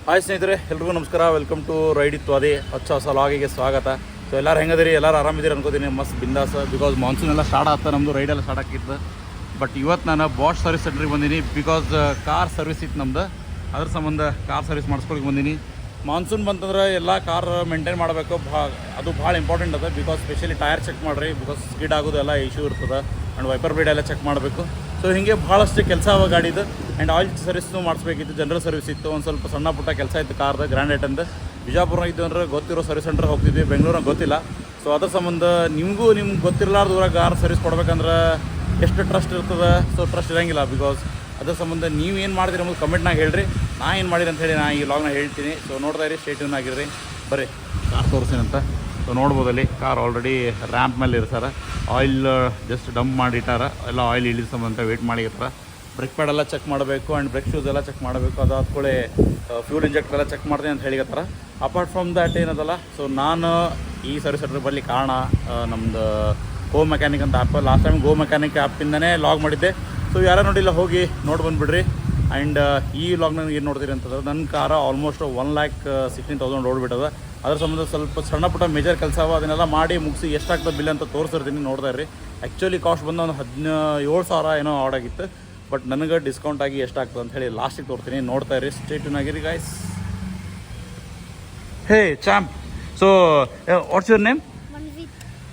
Hi ಸ್ನೇಹಿತರೆ, ಎಲ್ರಿಗೂ ನಮಸ್ಕಾರ. ವೆಲ್ಕಮ್ ಟು ರೈಡ್ ಇತ್ತು ಅದೇ ಹೊಸ ಲಾಗಿಗೆ ಸ್ವಾಗತ. ಸೊ ಎಲ್ಲರೂ ಹೆಂಗದಿರಿ, ಎಲ್ಲರೂ ಆರಾಮಿದ್ದೀರಿ ಅನ್ಕೋತೀನಿ. ಮಸ್ತ್ ಬಿಂದಾಸ್. ಬಿಕಾಸ್ ಮಾನ್ಸೂನ್ ಎಲ್ಲ ಸ್ಟಾರ್ಟ್ ಆಗ್ತದೆ, ನಮ್ಮದು ರೈಡೆಲ್ಲ ಸ್ಟಾರ್ಟ್ ಆಗಿತ್ತು. ಬಟ್ ಇವತ್ತು ನಾನು ಬಾಷ್ ಸರ್ವಿಸ್ ಸೆಂಟ್ರಿಗೆ ಬಂದೀನಿ. ಬಿಕಾಸ್ ಕಾರ್ ಸರ್ವಿಸ್ ಇತ್ತು ನಮ್ದು, ಅದ್ರ ಸಂಬಂಧ ಕಾರ್ ಸರ್ವಿಸ್ ಮಾಡಿಸ್ಕೊಳಕ್ಕೆ ಬಂದೀನಿ. ಮಾನ್ಸೂನ್ ಬಂತಂದ್ರೆ ಎಲ್ಲ ಕಾರ್ ಮೇಂಟೈನ್ ಮಾಡಬೇಕು, ಅದು ಭಾಳ ಇಂಪಾರ್ಟೆಂಟ್ ಅದ. ಬಿಕಾಸ್ ಸ್ಪೆಷಲಿ ಟೈರ್ ಚೆಕ್ ಮಾಡಿರಿ, ಬಿಕಾಸ್ ಸ್ಕಿಡ್ ಆಗೋದು ಎಲ್ಲ ಇಶ್ಯೂ ಇರ್ತದೆ. ಆ್ಯಂಡ್ ವೈಪರ್ ಬ್ಲೇಡ್ ಎಲ್ಲ ಚೆಕ್ ಮಾಡಬೇಕು. ಸೊ ಹೀಗೆ ಭಾಳಷ್ಟು ಕೆಲಸ ಅವ ಗಾಡಿದು. ಆ್ಯಂಡ್ ಆಯಿಲ್ ಸರ್ವಿಸ್ನು ಮಾಡಿಸ್ಬೇಕಿತ್ತು, ಜನರಲ್ ಸರ್ವಿಸ್ ಇತ್ತು, ಒಂದು ಸ್ವಲ್ಪ ಸಣ್ಣ ಪುಟ್ಟ ಕೆಲಸ ಇತ್ತು ಕಾರ್ದು ಗ್ರ್ಯಾಂಡ್ ಐಟಂದು. ಬಿಜಾಪುರ ಇದ್ದು ಅಂದ್ರೆ ಗೊತ್ತಿರೋ ಸರ್ವಿಸ್ ಸೆಂಟ್ರ್ ಹೋಗ್ತಿದ್ವಿ, ಬೆಂಗಳೂರಾಗ ಗೊತ್ತಿಲ್ಲ. ಸೊ ಅದ್ರ ಸಂಬಂಧ ನಿಮಗೂ ನಿಮ್ಗೆ ಗೊತ್ತಿರಲಾರ್ದು ಊರಾಗ ಕಾರ್ ಸರ್ವಿಸ್ ಕೊಡ್ಬೇಕಂದ್ರೆ ಎಷ್ಟು ಟ್ರಸ್ಟ್ ಇರ್ತದೆ. ಸೊ ಟ್ರಸ್ಟ್ ಇರೋಂಗಿಲ್ಲ. ಬಿಕಾಸ್ ಅದ್ರ ಸಂಬಂಧ ನೀವು ಏನು ಮಾಡ್ತೀರಿ ಅನ್ನೋದು ಕಮೆಂಟ್ನಾಗ ಹೇಳ್ರಿ. ನಾ ಏನು ಮಾಡಿರಿ ಅಂತ ಹೇಳಿ ನಾನು ಈ ಲಾಗ್ನ ಹೇಳ್ತೀನಿ. ಸೊ ನೋಡ್ತಾ ಇರಿ, ಸ್ಟೇ ಟ್ಯೂನ್ ಆಗಿರ್ರಿ. ಬರ್ರಿ ಕಾರ್ ತೋರಿಸ್ತೀನಂತ. ಸೊ ನೋಡ್ಬೋದಲ್ಲಿ ಕಾರ್ ಆಲ್ರೆಡಿ ರ್ಯಾಂಪ್ ಮೇಲೆ ಇರ್ತಾರೆ. ಆಯಿಲ್ ಜಸ್ಟ್ ಡಂಪ್ ಮಾಡಿಟ್ಟಾರ, ಎಲ್ಲ ಆಯಿಲ್ ಇಳಿದ ಸಂಬಂಧ ವೇಟ್ ಮಾಡಿರ್ತಾರೆ. ಬ್ರೇಕ್ ಪ್ಯಾಡ್ ಎಲ್ಲ ಚೆಕ್ ಮಾಡಬೇಕು ಆ್ಯಂಡ್ ಬ್ರೇಕ್ ಶೂಸ್ ಎಲ್ಲ ಚೆಕ್ ಮಾಡಬೇಕು. ಅದಾದ್ಕೊಳ್ಳೆ ಫ್ಯೂಲ್ ಇಂಜೆಕ್ಟರ್ ಎಲ್ಲ ಚೆಕ್ ಮಾಡ್ತೀನಿ ಅಂತ ಹೇಳಿಕತ್ತಾರ. ಅಪಾರ್ಟ್ ಫ್ರಮ್ ದ್ಯಾಟ್ ಏನದಲ್ಲ, ಸೊ ನಾನು ಈ ಸರ್ವಿಸ್ ಸೆಂಟ್ರಿಗೆ ಬರಲಿಕ್ಕೆ ಕಾರಣ ನಮ್ಮದು ಗೋ ಮೆಕ್ಯಾನಿಕ್ ಅಂತ app. Last time go mechanic ಆ್ಯಪಿಂದನೇ ಲಾಗ್ ಮಾಡಿದ್ದೆ. ಸೊ ಯಾರು ನೋಡಿಲ್ಲ ಹೋಗಿ ನೋಡಿ ಬಂದುಬಿಡ್ರಿ. ಆ್ಯಂಡ್ ಈ ಲಾಗ್ನಾಗ ಏನು ನೋಡ್ತೀರಿ ಅಂತಂದ್ರೆ, ನನ್ನ ಕಾರ ಆಲ್ಮೋಸ್ಟ್ 1,16,000 ಓಡ್ಬಿಟ್ಟದ. ಅದ್ರ ಸಂಬಂಧ ಸ್ವಲ್ಪ ಸಣ್ಣ ಪುಟ್ಟ ಮೇಜರ್ ಕೆಲಸ ಅವ, ಅದನ್ನೆಲ್ಲ ಮಾಡಿ ಮುಗಿಸಿ ಎಷ್ಟಾಗ್ತದೆ ಬಿಲ್ ಅಂತ ತೋರಿಸಿರ್ತೀನಿ. ನೋಡ್ತಾ ಇರ್ರಿ. ಆ್ಯಕ್ಚುಲಿ ಕಾಸ್ಟ್ ಬಂದು ಒಂದು 17,000 ಏನೋ ಆಡಾಗಿತ್ತು. ಬಟ್ ನನಗೆ ಡಿಸ್ಕೌಂಟ್ ಆಗಿ ಎಷ್ಟಾಗ್ತದೆ ಅಂತ ಹೇಳಿ ಲಾಸ್ಟಿಗೆ ತೋರ್ತೀನಿ. ನೋಡ್ತಾ ಇರಿ, ಸ್ಟೇ ಟ್ಯೂನ್ ಆಗಿರಿ guys. Hey champ, so what's your name?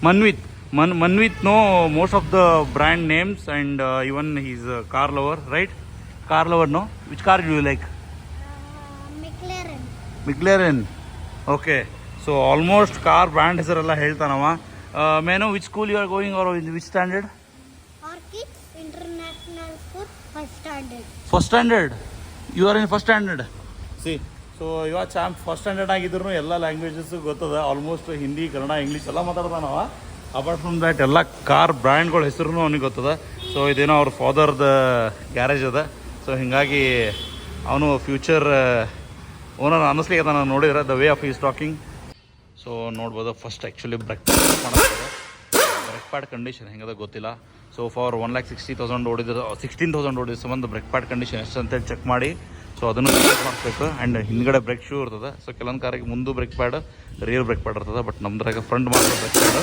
Manvit. Manvit know most of the brand names and even he's a car lover, right? Car lover, no? Which car do you like? McLaren. McLaren. Okay. So almost car brand ಹೆಸರೆಲ್ಲ ಹೇಳ್ತಾನವ. May I know which school you are going or in which standard? Orchids International School, first standard. First standard. You are in first standard. See. So ಇವಾಗ champ first standard ಆಗಿದ್ರು ಎಲ್ಲ languages ಗೊತ್ತದ. Almost Hindi, Kannada, English ಎಲ್ಲ ಮಾತಾಡ್ತಾನವ. Apart from that ಎಲ್ಲ car ಬ್ರ್ಯಾಂಡ್ಗಳ ಹೆಸರು ಅವನಿಗೆ ಗೊತ್ತದ. So ಇದೇನೋ ಅವ್ರ ಫಾದರ್ದ ಗ್ಯಾರೇಜ್ ಅದ. ಸೊ ಹೀಗಾಗಿ ಅವನು ಫ್ಯೂಚರ್ ಓನರ್ ಅನ್ನಿಸ್ಲಿಕ್ಕೆ ನಾನು ನೋಡಿದ್ರೆ the way of is talking. So ನೋಡ್ಬೋದು ಫಸ್ಟ್ ಆ್ಯಕ್ಚುಲಿ ಬ್ರೇಕ್ ಮಾಡ್ತಾರೆ. ಬ್ರೇಕ್ ಪ್ಯಾಡ್ ಕಂಡೀಷನ್ ಹೆಂಗದ ಗೊತ್ತಿಲ್ಲ. ಸೊ ಫಾರ್ 1,60,000 ಓಡಿದ್ರೆ 16,000 ಓಡಿದ ಸಂಬಂಧ ಬ್ರೇಕ್ ಪ್ಯಾಡ್ ಕಂಡೀಷನ್ ಎಷ್ಟು ಅಂತೇಳಿ ಚೆಕ್ ಮಾಡಿ ಸೊ ಅದನ್ನು ಚೆಕ್ ಮಾಡಿಸ್ಬೇಕು. ಆ್ಯಂಡ್ ಹಿಂದ್ಗಡೆ ಬ್ರೇಕ್ ಶೂ ಇರ್ತದೆ. ಸೊ ಕೆಲವೊಂದು ಕಾರಿಗೆ ಮುಂದೆ break pad, rear break pad ಇರ್ತದೆ. ಬಟ್ ನಮ್ದ್ರಾಗ ಫ್ರಂಟ್ ಮಾತ್ರ ಬ್ರೇಕ್ ಪ್ಯಾಡ್,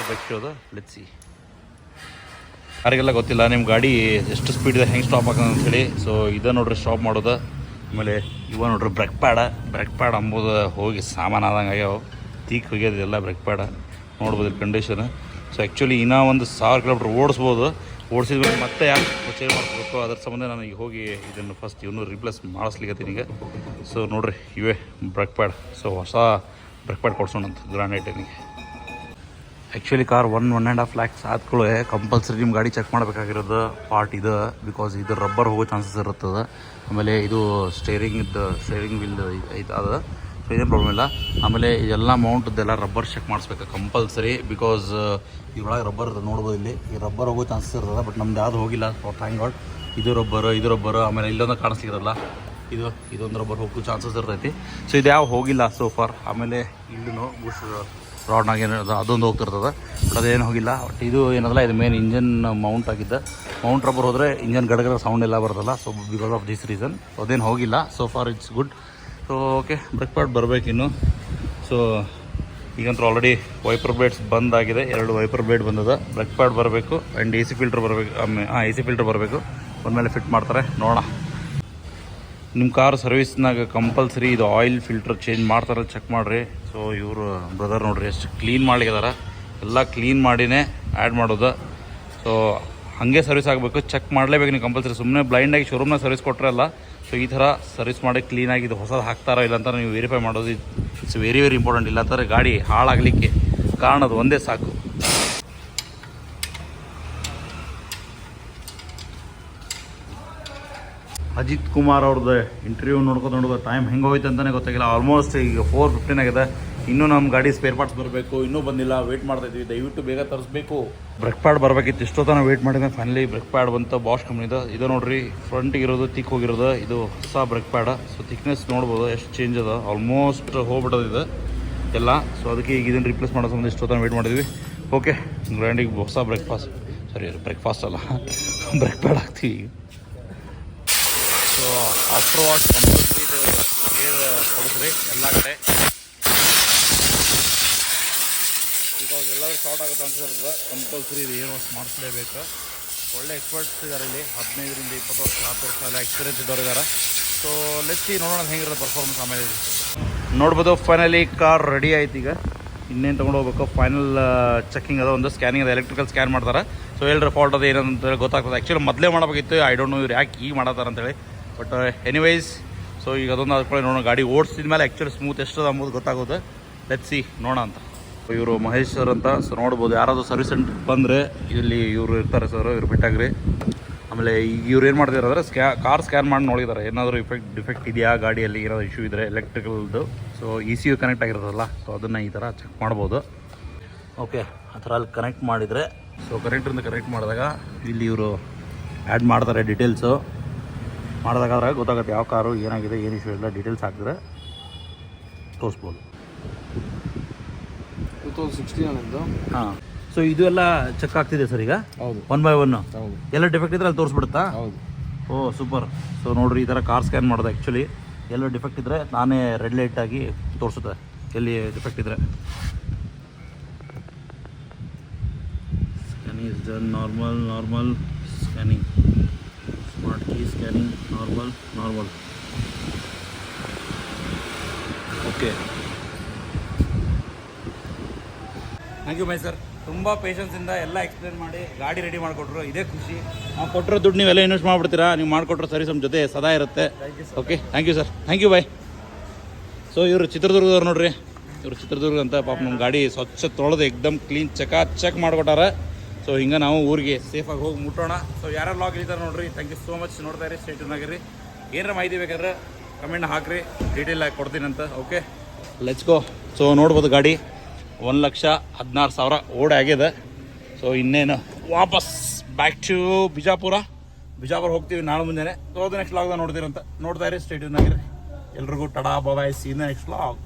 ಬ್ರೇಕ್ ಶೂ ಅದ. Let's see. ಯಾರಿಗೆಲ್ಲ ಗೊತ್ತಿಲ್ಲ ನಿಮ್ಮ ಗಾಡಿ ಎಷ್ಟು ಸ್ಪೀಡ್ ಇದೆ, ಹೆಂಗೆ ಸ್ಟಾಪ್ ಆಗ್ತದೆ ಅಂಥೇಳಿ. ಸೊ ಇದು ನೋಡ್ರಿ ಸ್ಟಾಪ್ ಮಾಡೋದು. ಆಮೇಲೆ ಇವ ನೋಡ್ರಿ ಬ್ರೇಕ್ ಪ್ಯಾಡ್ ಅಂಬೋದು ಹೋಗಿ ಸಾಮಾನಾದಂಗೆ ಆಗ್ಯಾವ. ತೀಕ್ ಹೋಗ್ಯದ ಎಲ್ಲ ಬ್ರೇಕ್ ಪ್ಯಾಡ. ನೋಡ್ಬೋದು ಕಂಡೀಷನ್. ಸೊ ಆ್ಯಕ್ಚುಲಿ ಇನ್ನೂ ಒಂದು 1,000 ಕಿಲೋಮೀಟ್ರ್ ಓಡಿಸ್ಬೋದು. ಓಡಿಸಿದ್ಮೇಲೆ ಮತ್ತೆ ಯಾಕೆ ಚೇಂಜ್ ಮಾಡಿಸ್ಬೇಕು, ಅದ್ರ ಸಂಬಂಧ ನಾನು ಈಗ ಹೋಗಿ ಇದನ್ನು ಫಸ್ಟ್ ಇವನು ರಿಪ್ಲೇಸ್ ಮಾಡಿಸ್ಲಿಕ್ಕತ್ತೀನಿ ಈಗ. ಸೊ ನೋಡಿರಿ ಇವೇ ಬ್ರೇಕ್ ಪ್ಯಾಡ್. ಸೊ ಹೊಸ ಬ್ರೇಕ್ ಪ್ಯಾಡ್ ಕೊಡ್ಸೋಣಂತ ಗ್ರ್ಯಾಂಡ್ ಐಟನಿಗೆ. ಆ್ಯಕ್ಚುಲಿ ಕಾರ್ 1.5 lakhs ಆದ್ಕೊಳ್ಳೆ ಕಂಪಲ್ಸರಿ ನಿಮ್ಮ ಗಾಡಿ ಚೆಕ್ ಮಾಡಬೇಕಾಗಿರೋದು ಪಾರ್ಟ್ ಇದು. ಬಿಕಾಸ್ ಇದು ರಬ್ಬರ್ ಹೋಗೋ ಚಾನ್ಸಸ್ ಇರುತ್ತದೆ. ಆಮೇಲೆ ಇದು ಸ್ಟೇರಿಂಗ್ ವೀಲ್ ಐತೆ ಅದ. ಸೊ ಇದೇನು ಪ್ರಾಬ್ಲಮ್ ಇಲ್ಲ. ಆಮೇಲೆ ಇದೆಲ್ಲ ಮೌಂಟ್ದೆಲ್ಲ ರಬ್ಬರ್ ಚೆಕ್ ಮಾಡಿಸ್ಬೇಕು ಕಂಪಲ್ಸರಿ. ಬಿಕಾಸ್ ಇದ್ರೊಳಗೆ ರಬ್ಬರ್ ನೋಡ್ಬೋದು, ಇಲ್ಲಿ ಈ ರಬ್ಬರ್ ಹೋಗೋ ಚಾನ್ಸಸ್ ಇರ್ತದೆ. ಬಟ್ ನಮ್ದು ಯಾವುದು ಹೋಗಿಲ್ಲ. Thank god. ಇದು ರಬ್ಬರು ಆಮೇಲೆ ಇಲ್ಲೊಂದು ಕಾಣಿಸ್ಲಿರಲ್ಲ, ಇದೊಂದು ರಬ್ಬರ್ ಹೋಗೋ ಚಾನ್ಸಸ್ ಇರ್ತೈತಿ. ಸೊ ಇದು ಯಾವ ಹೋಗಿಲ್ಲ ಸೋ ಫಾರ್. ಆಮೇಲೆ ಇಲ್ಲೂ ಬುಷ್ ರಾಡ್ನಾಗ ಏನಿರೋದು ಅದೊಂದು ಹೋಗ್ತಿರ್ತದೆ. ಬಟ್ ಅದೇನು ಹೋಗಿಲ್ಲ. ಬಟ್ ಇದು ಏನದಲ್ಲ, ಇದು ಮೇನ್ ಇಂಜನ್ ಮೌಂಟ್ ಆಗಿದ್ದ. ಮೌಂಟ್ ರಬ್ಬರ್ ಹೋದರೆ ಇಂಜನ್ ಗಡಗಡ ಸೌಂಡ್ ಎಲ್ಲ ಬರ್ತಲ್ಲ. So because of this reason ಅದೇನು ಹೋಗಿಲ್ಲ. So far it's good. So okay, brake pad ಬರಬೇಕಿನ್ನು. ಸೊ ಈಗಂತೂ ಆಲ್ರೆಡಿ ವೈಪರ್ ಬ್ಲೇಡ್ಸ್ ಬಂದಾಗಿದೆ. 2 ವೈಪರ್ ಬ್ಲೇಡ್ ಬಂದದ. ಬ್ರೇಕ್ ಪ್ಯಾಡ್ ಬರಬೇಕು ಆ್ಯಂಡ್ AC ಫಿಲ್ಟರ್ ಬರಬೇಕು. AC ಫಿಲ್ಟರ್ ಬರಬೇಕು. ಬಂದಮೇಲೆ ಫಿಟ್ ಮಾಡ್ತಾರೆ, ನೋಡೋಣ. ನಿಮ್ಮ ಕಾರ್ ಸರ್ವಿಸ್ನಾಗ ಕಂಪಲ್ಸರಿ ಇದು ಆಯಿಲ್ ಫಿಲ್ಟರ್ ಚೇಂಜ್ ಮಾಡ್ತಾರೆ, ಚೆಕ್ ಮಾಡಿರಿ. ಸೊ ಇವರು ಬ್ರದರ್ ನೋಡ್ರಿ ಎಷ್ಟು ಕ್ಲೀನ್ ಮಾಡ್ಲಿಕ್ಕಿದಾರ. ಎಲ್ಲ ಕ್ಲೀನ್ ಮಾಡಿನೇ ಆ್ಯಡ್ ಮಾಡೋದು. ಸೊ ಹಾಗೆ ಸರ್ವಿಸ್ ಆಗಬೇಕು, ಚೆಕ್ ಮಾಡಲೇಬೇಕು ನೀವು ಕಂಪಲ್ಸರಿ. ಸುಮ್ಮನೆ ಬ್ಲೈಂಡಾಗಿ ಶೋರೂಮ್ನಾಗ ಸರ್ವಿಸ್ ಕೊಟ್ಟರೆ ಅಲ್ಲ. ಸೊ ಈ ಥರ ಸರ್ವಿಸ್ ಮಾಡಿ ಕ್ಲೀನಾಗಿ ಇದು ಹೊಸದು ಹಾಕ್ತಾರೋ ಇಲ್ಲ ಅಂತ ನೀವು ವೆರಿಫೈ ಮಾಡೋದು ಇಟ್ಸ್ ವೆರಿ ಇಂಪಾರ್ಟೆಂಟ್. ಇಲ್ಲ ಅಂತಾರೆ ಗಾಡಿ ಹಾಳಾಗಲಿಕ್ಕೆ ಕಾರಣದು ಒಂದೇ ಸಾಕು. ಅಜಿತ್ ಕುಮಾರ್ ಅವ್ರದ್ದು ಇಂಟರ್ವ್ಯೂ ನೋಡ್ಕೊಂಡು ಟೈಮ್ ಹೆಂಗೆ ಹೋಯ್ತು ಅಂತಲೇ ಗೊತ್ತಾಗಿಲ್ಲ. ಆಲ್ಮೋಸ್ಟ್ ಈಗ 4:15 ಆಗಿದೆ. ಇನ್ನೂ ನಮ್ಮ ಗಾಡಿ ಸ್ಪೇರ್ ಪಾರ್ಟ್ಸ್ ಬರಬೇಕು, ಇನ್ನೂ ಬಂದಿಲ್ಲ. ವೆಯ್ಟ್ ಮಾಡ್ತಾಯಿದ್ವಿ, ದಯವಿಟ್ಟು ಬೇಗ ತರಿಸ್ಬೇಕು. ಬ್ರೇಕ್ ಪ್ಯಾಡ್ ಬರಬೇಕಿತ್ತು, ಇಷ್ಟೊತ್ತನ ವೆಯ್ಟ್ ಮಾಡಿದ್ರೆ ಫೈನಲಿ ಬ್ರೇಕ್ ಪ್ಯಾಡ್ ಬಂತು. ಬಾಷ್ ಕಂಪ್ನಿದು ಇದು ನೋಡ್ರಿ, ಫ್ರಂಟಿಗೆ ಇರೋದು ತಿಕ್ ಹೋಗಿರೋದು. ಇದು ಹೊಸ ಬ್ರೇಕ್ ಪ್ಯಾಡ. ಸೊ ಥಿಕ್ನೆಸ್ ನೋಡ್ಬೋದು ಎಷ್ಟು ಚೇಂಜ್ ಅದ. ಆಲ್ಮೋಸ್ಟ್ ಹೋಗ್ಬಿಟ್ಟದ ಇದು ಎಲ್ಲ. ಸೊ ಅದಕ್ಕೆ ಈಗ ಇದನ್ನು ರಿಪ್ಲೇಸ್ ಮಾಡೋ ಸಂಬಂಧ ಇಷ್ಟೊತ್ತನ ವೆಯ್ಟ್ ಮಾಡಿದ್ವಿ. ಓಕೆ, ಗ್ರ್ಯಾಂಡಿಗೆ ಹೊಸ ಬ್ರೇಕ್ಫಾಸ್ಟ್ ಅಲ್ಲ ಬ್ರೇಕ್ ಪ್ಯಾಡ್ ಹಾಕ್ತೀವಿ. So after watch compulsory air ಕೊಡಿಸ್ರಿ ಎಲ್ಲ ಕಡೆ. ಬಿಕಾಸ್ ಎಲ್ಲರೂ ಶಾರ್ಟ್ ಆಗುತ್ತೆ ಅನ್ಸಿರ್ತದೆ, ಕಂಪಲ್ಸರಿ ಇದು ಏರ್ ವಾಶ್ ಮಾಡಿಸ್ಲೇಬೇಕು. ಒಳ್ಳೆ ಎಕ್ಸ್ಪರ್ಟ್ಸ್ ಇದ್ದಾರೆ ಇಲ್ಲಿ, 15ರಿಂದ 20 ವರ್ಷ 10 ವರ್ಷ ಎಲ್ಲ ಎಕ್ಸ್ಪೀರಿಯನ್ಸ್ ಇದ್ದವ್ರು ಇದ್ದಾರೆ. ಸೊ ಲೆಟ್ಸ್ ನೋಡೋಣ ಹೆಂಗಿರುತ್ತೆ ಪರ್ಫಾರ್ಮೆನ್ಸ್. ಆಮೇಲೆ ನೋಡ್ಬೋದು ಫೈನಲಿ ಕಾರ್ ರೆಡಿ ಆಯ್ತು. ಈಗ ಇನ್ನೇನು ತೊಗೊಂಡು ಹೋಗ್ಬೇಕು, ಫೈನಲ್ ಚೆಕಿಂಗ್ ಅದ, ಒಂದು ಸ್ಕ್ಯಾನಿಂಗ್ ಅದ, ಎಲೆಕ್ಟ್ರಿಕಲ್ ಸ್ಕ್ಯಾನ್ ಮಾಡ್ತಾರೆ. ಸೊ ಎಲ್ಲರ ಫಾಲ್ಟ್ ಅದು ಏನಂತ ಗೊತ್ತಾಗ್ತದೆ. ಆ್ಯಕ್ಚುಲಿ ಮೊದಲೇ ಮಾಡಬೇಕಿತ್ತು, ಐ ಡೋಂಟ್ ನೋ ಇವ್ರು ಯಾಕೆ ಈಗ ಮಾಡತ್ತಾರೆ ಅಂತೇಳಿ. ಬಟ್ ಎನಿವೈಸ್ ಸೊ ಈಗ ಅದೊಂದು ಅದ್ಕೊಳ್ಳಿ ನೋಡೋಣ. ಗಾಡಿ ಓಡಿಸಿದ ಮೇಲೆ ಆ್ಯಕ್ಚುಲಿ ಸ್ಮೂತ್ ಎಷ್ಟದ ಅಂಬೋದು ಗೊತ್ತಾಗೋದು. ಲೆಟ್ಸ್ ಸಿ ನೋಡೋಣ ಅಂತ. ಇವರು ಮಹೇಶ್ ಸರ್ ಅಂತ. ಸೊ ನೋಡ್ಬೋದು, ಯಾರಾದರೂ ಸರ್ವಿಸ್ ಸೆಂಟರ್ ಬಂದರೆ ಇಲ್ಲಿ ಇವರು ಇರ್ತಾರೆ ಸರ್, ಇವ್ರು ಬಿಟ್ಟಾಗ್ರಿ. ಆಮೇಲೆ ಈಗ ಇವ್ರು ಏನು ಮಾಡ್ತಿದ್ದಾರೆ ಅಂದರೆ ಕಾರ್ ಸ್ಕ್ಯಾನ್ ಮಾಡಿ ನೋಡಿದ್ದಾರೆ ಏನಾದರೂ ಡಿಫೆಕ್ಟ್ ಇದೆಯಾ ಗಾಡಿಯಲ್ಲಿ, ಏನಾದರೂ ಇಶ್ಯೂ ಇದ್ದರೆ ಎಲೆಕ್ಟ್ರಿಕಲ್ದು. ಸೊ ECU ಕನೆಕ್ಟ್ ಆಗಿರೋದಲ್ಲ, ಸೊ ಅದನ್ನು ಈ ಥರ ಚೆಕ್ ಮಾಡ್ಬೋದು. ಓಕೆ, ಆ ಥರ ಅಲ್ಲಿ ಕನೆಕ್ಟ್ ಮಾಡಿದರೆ, ಸೊ ಕನೆಕ್ಟ್ರಿಂದ ಕನೆಕ್ಟ್ ಮಾಡಿದಾಗ ಇಲ್ಲಿ ಇವರು ಆ್ಯಡ್ ಮಾಡ್ತಾರೆ ಡೀಟೇಲ್ಸು. ಮಾಡಿದಾಗಾದ್ರೆ ಗೊತ್ತಾಗುತ್ತೆ ಯಾವ ಕಾರು ಏನಾಗಿದೆ, ಏನು ಇಶ್ಯೂ ಇಲ್ಲ, ಡೀಟೇಲ್ಸ್ ಹಾಕಿದ್ರೆ ತೋರಿಸ್ಬೋದು. 2016 ಹಾಂ. ಸೊ ಇದು ಎಲ್ಲ ಚೆಕ್ ಆಗ್ತಿದೆ ಸರ್ ಈಗ. ಹೌದು. 1 by 1 ಹೌದು. ಎಲ್ಲ ಡಿಫೆಕ್ಟ್ ಇದ್ರೆ ಅಲ್ಲಿ ತೋರಿಸ್ಬಿಡುತ್ತಾ? ಹೌದು. ಓ ಸೂಪರ್. ಸೊ ನೋಡಿರಿ, ಈ ಥರ ಕಾರ್ ಸ್ಕ್ಯಾನ್ ಮಾಡೋದು. ಆ್ಯಕ್ಚುಲಿ ಎಲ್ಲ ಡಿಫೆಕ್ಟ್ ಇದ್ದರೆ ನಾನೇ ರೆಡ್ ಲೈಟ್ ಆಗಿ ತೋರಿಸುತ್ತೆ ಎಲ್ಲಿ ಡಿಫೆಕ್ಟ್ ಇದ್ದರೆ. Scanning is done. Normal scanning, smart key scanning, normal. Okay, thank you my sir. ತುಂಬ ಪೇಷನ್ಸಿಂದ ಎಲ್ಲ ಎಕ್ಸ್ಪ್ಲೇನ್ ಮಾಡಿ ಗಾಡಿ ರೆಡಿ ಮಾಡಿಕೊಟ್ರು, ಇದೇ ಖುಷಿ. ನಾವು ಕೊಟ್ಟಿರೋ ದುಡ್ಡು ನೀವೆಲ್ಲ ಇನ್ವೆಸ್ಟ್ ಮಾಡಿಬಿಡ್ತೀರಾ, ನೀವು ಮಾಡಿಕೊಟ್ರೋ ಸರ್ವಿಸ್ ನಮ್ಮ ಜೊತೆ ಸದಾ ಇರುತ್ತೆ. Okay, thank you sir, thank you bye. So ಇವರು ಚಿತ್ರದುರ್ಗದವ್ರು ನೋಡ್ರಿ, ಇವರು ಚಿತ್ರದುರ್ಗ ಅಂತ. ಪಾಪ ನಮ್ಮ ಗಾಡಿ ಸ್ವಚ್ಛ ತೊಳೆದು ಎಕ್ದಮ್ ಕ್ಲೀನ್ ಚೆಕ್ ಮಾಡಿಕೊಟ್ಟಾರ. ಸೊ ಹಿಂಗೆ ನಾವು ಊರಿಗೆ ಸೇಫಾಗಿ ಹೋಗಿ ಮುಟ್ಟೋಣ. ಸೊ ಯಾರು ಲಾಗ್ ಇದ್ದಾರೆ ನೋಡ್ರಿ, ಥ್ಯಾಂಕ್ ಯು ಸೋ ಮಚ್. ನೋಡ್ತಾ ಇರಿ, ಸ್ಟೇ ಟ್ಯೂನ್ ಆಗಿರಿ. ಏನಾರ ಮಾಹಿತಿ ಬೇಕಾದ್ರೆ ಕಮೆಂಟ್ ಹಾಕಿರಿ, ಡೀಟೇಲ್ ಆಗಿ ಕೊಡ್ತೀನಂತ. Okay, let's go. ಸೊ ನೋಡ್ಬೋದು ಗಾಡಿ 1,16,000 ಓಡಿ ಆಗಿದೆ. ಸೊ ಇನ್ನೇನು ವಾಪಸ್ ಬ್ಯಾಕ್ ಟು ಬಿಜಾಪುರ ಹೋಗ್ತೀವಿ ನಾಳೆ ಮುಂಜಾನೆ. ಸೊ ಅದು ನೆಕ್ಸ್ಟ್ ಲಾಗ್ದಾಗ ನೋಡ್ತಾ ಇರಿ, ಸ್ಟೇ ಟ್ಯೂನ್ ಆಗಿರಿ. ಎಲ್ರಿಗೂ ಟಡಾ ಬಾಯ್, ಸಿ ನೆಕ್ಸ್ಟ್ ಲಾಗ್.